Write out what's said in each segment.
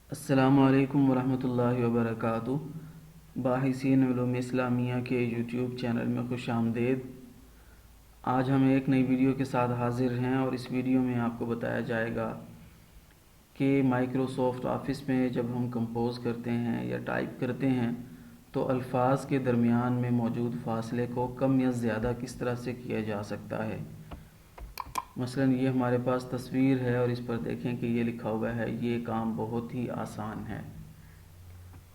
السلام علیکم ورحمۃ اللہ وبرکاتہ۔ باحثین علوم اسلامیہ کے یوٹیوب چینل میں خوش آمدید۔ آج ہم ایک نئی ویڈیو کے ساتھ حاضر ہیں اور اس ویڈیو میں آپ کو بتایا جائے گا کہ مائکروسافٹ آفس میں جب ہم کمپوز کرتے ہیں یا ٹائپ کرتے ہیں تو الفاظ کے درمیان میں موجود فاصلے کو کم یا زیادہ کس طرح سے کیا جا سکتا ہے۔ مثلا یہ ہمارے پاس تصویر ہے اور اس پر دیکھیں کہ یہ لکھا ہوا ہے، یہ کام بہت ہی آسان ہے۔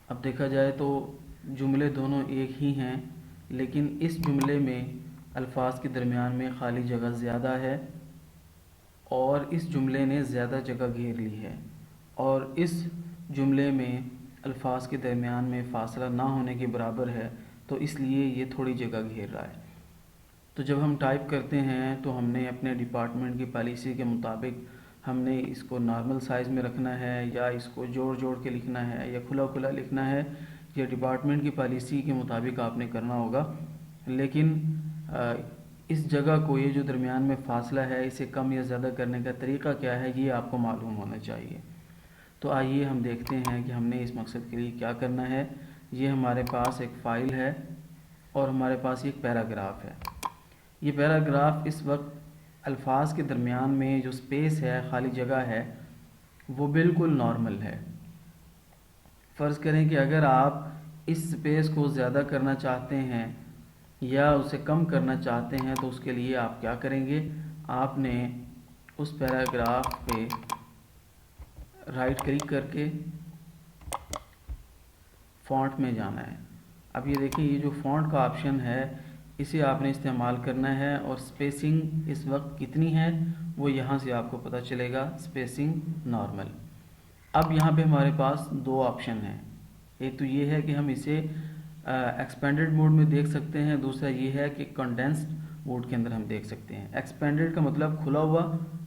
اب دیکھا جائے تو جملے دونوں ایک ہی ہیں، لیکن اس جملے میں الفاظ کے درمیان میں خالی جگہ زیادہ ہے اور اس جملے نے زیادہ جگہ گھیر لی ہے، اور اس جملے میں الفاظ کے درمیان میں فاصلہ نہ ہونے کے برابر ہے، تو اس لیے یہ تھوڑی جگہ گھیر رہا ہے۔ تو جب ہم ٹائپ کرتے ہیں تو ہم نے اپنے ڈپارٹمنٹ کی پالیسی کے مطابق ہم نے اس کو نارمل سائز میں رکھنا ہے یا اس کو جوڑ جوڑ کے لکھنا ہے یا کھلا کھلا لکھنا ہے، یہ ڈپارٹمنٹ کی پالیسی کے مطابق آپ نے کرنا ہوگا۔ لیکن اس جگہ کو، یہ جو درمیان میں فاصلہ ہے، اسے کم یا زیادہ کرنے کا طریقہ کیا ہے، یہ آپ کو معلوم ہونا چاہیے۔ تو آئیے ہم دیکھتے ہیں کہ ہم نے اس مقصد کے لیے کیا کرنا ہے۔ یہ ہمارے پاس ایک فائل ہے اور ہمارے پاس ایک پیراگراف ہے۔ یہ پیراگراف اس وقت الفاظ کے درمیان میں جو سپیس ہے، خالی جگہ ہے، وہ بالکل نارمل ہے۔ فرض کریں کہ اگر آپ اس سپیس کو زیادہ کرنا چاہتے ہیں یا اسے کم کرنا چاہتے ہیں تو اس کے لیے آپ کیا کریں گے؟ آپ نے اس پیراگراف پہ رائٹ کلک کر کے فونٹ میں جانا ہے۔ اب یہ دیکھیں، یہ جو فونٹ کا آپشن ہے اسے آپ نے استعمال کرنا ہے، اور سپیسنگ اس وقت کتنی ہے وہ یہاں سے آپ کو پتہ چلے گا، سپیسنگ نارمل۔ اب یہاں پہ ہمارے پاس دو آپشن ہیں، ایک تو یہ ہے کہ ہم اسے ایکسپینڈڈ موڈ میں دیکھ سکتے ہیں، دوسرا یہ ہے کہ کنڈینسڈ موڈ کے اندر ہم دیکھ سکتے ہیں۔ ایکسپینڈڈ کا مطلب کھلا ہوا،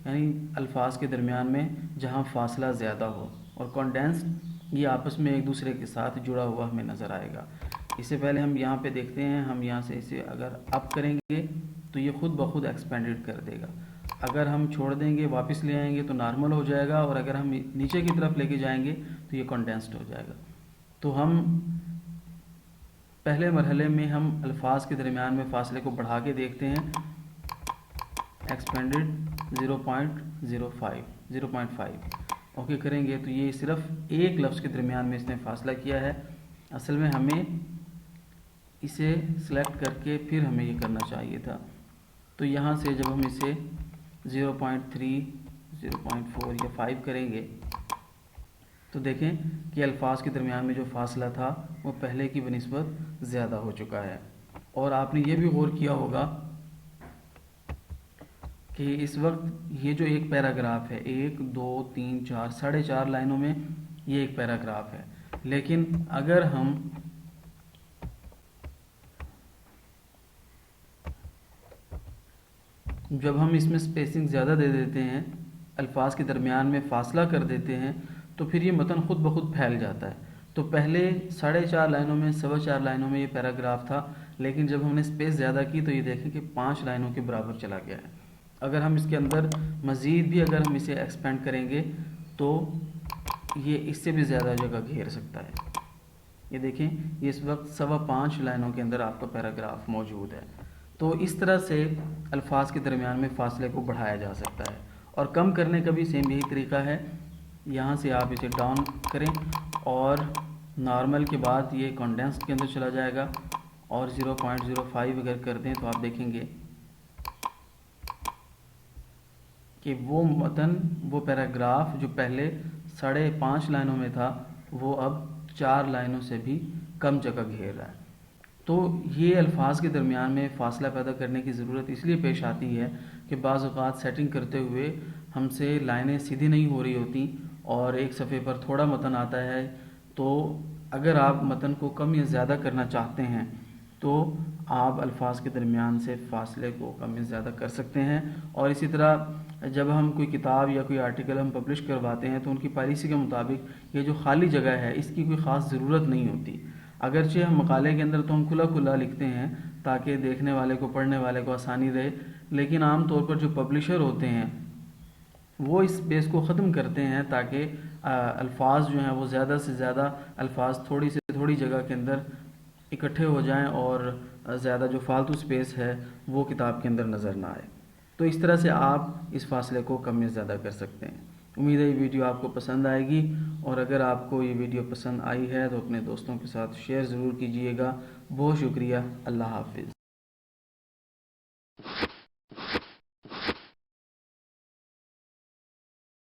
یعنی الفاظ کے درمیان میں جہاں فاصلہ زیادہ ہو، اور کنڈینسڈ یہ آپس میں ایک دوسرے کے ساتھ جڑا ہوا ہمیں نظر آئے گا۔ اس سے پہلے ہم یہاں پہ دیکھتے ہیں، ہم یہاں سے اسے اگر اپ کریں گے تو یہ خود بخود ایکسپینڈڈ کر دے گا، اگر ہم چھوڑ دیں گے، واپس لے آئیں گے تو نارمل ہو جائے گا، اور اگر ہم نیچے کی طرف لے کے جائیں گے تو یہ کنڈینسڈ ہو جائے گا۔ تو ہم پہلے مرحلے میں ہم الفاظ کے درمیان میں فاصلے کو بڑھا کے دیکھتے ہیں، ایکسپینڈڈ 0.05 اوکے کریں گے تو یہ صرف ایک لفظ کے درمیان میں اس نے فاصلہ کیا ہے۔ اصل میں ہمیں اسے سلیکٹ کر کے پھر ہمیں یہ کرنا چاہیے تھا۔ تو یہاں سے جب ہم اسے 0.3 0.4 یا 5 کریں گے تو دیکھیں کہ الفاظ کے درمیان میں جو فاصلہ تھا وہ پہلے کی بنسبت زیادہ ہو چکا ہے۔ اور آپ نے یہ بھی غور کیا ہوگا کہ اس وقت یہ جو ایک پیراگراف ہے، 1 2 3 4 4.5 لائنوں میں یہ ایک پیراگراف ہے، لیکن اگر ہم جب ہم اس میں سپیسنگ زیادہ دے دیتے ہیں، الفاظ کے درمیان میں فاصلہ کر دیتے ہیں، تو پھر یہ متن خود بخود پھیل جاتا ہے۔ تو پہلے 4.5 لائنوں میں 4.25 لائنوں میں یہ پیراگراف تھا، لیکن جب ہم نے سپیس زیادہ کی تو یہ دیکھیں کہ 5 لائنوں کے برابر چلا گیا ہے۔ اگر ہم اس کے اندر مزید بھی اگر ہم اسے ایکسپینڈ کریں گے تو یہ اس سے بھی زیادہ جگہ گھیر سکتا ہے۔ یہ دیکھیں، یہ اس وقت 5.25 لائنوں کے اندر آپ کا پیراگراف موجود ہے۔ تو اس طرح سے الفاظ کے درمیان میں فاصلے کو بڑھایا جا سکتا ہے، اور کم کرنے کا بھی سیم یہی طریقہ ہے۔ یہاں سے آپ اسے ڈاؤن کریں اور نارمل کے بعد یہ کنڈینسڈ کے اندر چلا جائے گا، اور 0.05 اگر کر دیں تو آپ دیکھیں گے کہ وہ متن، وہ پیراگراف جو پہلے 5.5 لائنوں میں تھا وہ اب 4 لائنوں سے بھی کم جگہ گھیر رہا ہے۔ تو یہ الفاظ کے درمیان میں فاصلہ پیدا کرنے کی ضرورت اس لیے پیش آتی ہے کہ بعض اوقات سیٹنگ کرتے ہوئے ہم سے لائنیں سیدھی نہیں ہو رہی ہوتی اور ایک صفحے پر تھوڑا متن آتا ہے، تو اگر آپ متن کو کم یا زیادہ کرنا چاہتے ہیں تو آپ الفاظ کے درمیان سے فاصلے کو کم یا زیادہ کر سکتے ہیں۔ اور اسی طرح جب ہم کوئی کتاب یا کوئی آرٹیکل ہم پبلش کرواتے ہیں تو ان کی پالیسی کے مطابق یہ جو خالی جگہ ہے اس کی کوئی خاص ضرورت نہیں ہوتی، اگرچہ ہم مقالے کے اندر تو ہم کھلا کھلا لکھتے ہیں تاکہ دیکھنے والے کو، پڑھنے والے کو آسانی رہے، لیکن عام طور پر جو پبلشر ہوتے ہیں وہ اس سپیس کو ختم کرتے ہیں تاکہ الفاظ جو ہیں وہ زیادہ سے زیادہ الفاظ تھوڑی سے تھوڑی جگہ کے اندر اکٹھے ہو جائیں اور زیادہ جو فالتو سپیس ہے وہ کتاب کے اندر نظر نہ آئے. تو اس طرح سے آپ اس فاصلے کو کم یا زیادہ کر سکتے ہیں. امید ہے یہ ویڈیو آپ کو پسند آئے گی، اور اگر آپ کو یہ ویڈیو پسند آئی ہے تو اپنے دوستوں کے ساتھ شیئر ضرور کیجیے گا. بہت شکریہ. اللہ حافظ.